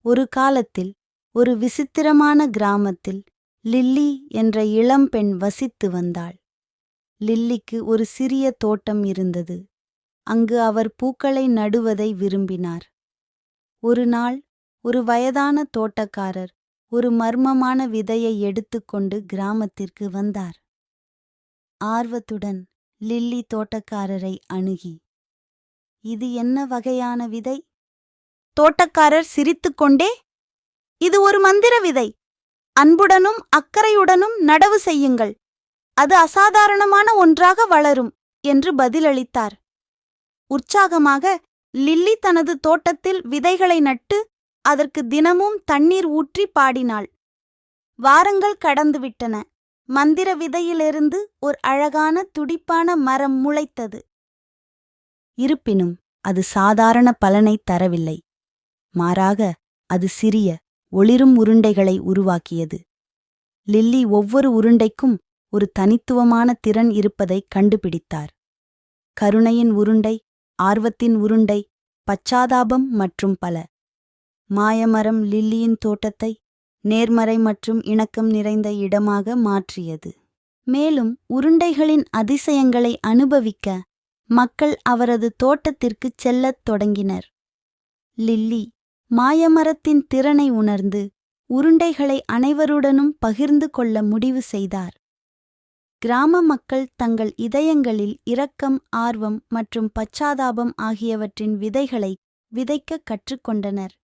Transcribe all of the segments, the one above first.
ஒரு காலத்தில் ஒரு விசித்திரமான கிராமத்தில் லில்லி என்ற இளம்பெண் வசித்து வந்தாள். லில்லிக்கு ஒரு சிறிய தோட்டம் இருந்தது. அங்கு அவர் பூக்களை நடுவதை விரும்பினார். ஒரு நாள் ஒரு வயதான தோட்டக்காரர் ஒரு மர்மமான விதையை எடுத்துக்கொண்டு கிராமத்திற்கு வந்தார். ஆர்வத்துடன் லில்லி தோட்டக்காரரை அணுகி, "இது என்ன வகையான விதை?" தோட்டக்காரர் சிரித்துக்கொண்டே, "இது ஒரு மந்திர விதை. அன்புடனும் அக்கறையுடனும் நடவு செய்யுங்கள். அது அசாதாரணமான ஒன்றாக வளரும்" என்று பதிலளித்தார். உற்சாகமாக லில்லி தனது தோட்டத்தில் விதைகளை நட்டு அதற்கு தினமும் தண்ணீர் ஊற்றி பாடினாள். வாரங்கள் கடந்துவிட்டன. மந்திர விதையிலிருந்து ஒரு அழகான துடிப்பான மரம் முளைத்தது. இருப்பினும் அது சாதாரண பலனைத் தரவில்லை. மாறாக அது சிறிய ஒளிரும் உருண்டைகளை உருவாக்கியது. லில்லி ஒவ்வொரு உருண்டைக்கும் ஒரு தனித்துவமான திறன் இருப்பதைக் கண்டுபிடித்தார். கருணையின் உருண்டை, ஆர்வத்தின் உருண்டை, பச்சாதாபம் மற்றும் பல. மாயமரம் லில்லியின் தோட்டத்தை நேர்மறை மற்றும் இணக்கம் நிறைந்த இடமாக மாற்றியது. மேலும் உருண்டைகளின் அதிசயங்களை அனுபவிக்க மக்கள் அவரது தோட்டத்திற்குச் செல்லத் தொடங்கினர். லில்லி மாயமரத்தின் திறனை உணர்ந்து உருண்டைகளை அனைவருடனும் பகிர்ந்து கொள்ள முடிவு செய்தார். கிராம மக்கள் தங்கள் இதயங்களில் இரக்கம், ஆர்வம் மற்றும் பச்சாதாபம் ஆகியவற்றின் விதைகளை விதைக்கக் கற்றுக்கொண்டனர்.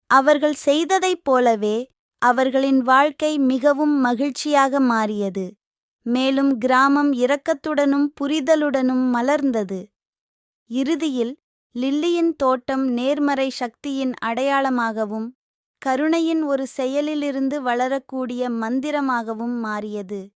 அவர்கள் செய்ததைப் போலவே அவர்களின் வாழ்க்கை மிகவும் மகிழ்ச்சியாக மாறியது. மேலும் கிராமம் இரக்கத்துடனும் புரிதலுடனும் மலர்ந்தது. இறுதியில் லில்லியின் தோட்டம் நேர்மறை சக்தியின் அடையாளமாகவும் கருணையின் ஒரு செயலிலிருந்து வளரக்கூடிய மந்திரமாகவும் மாறியது.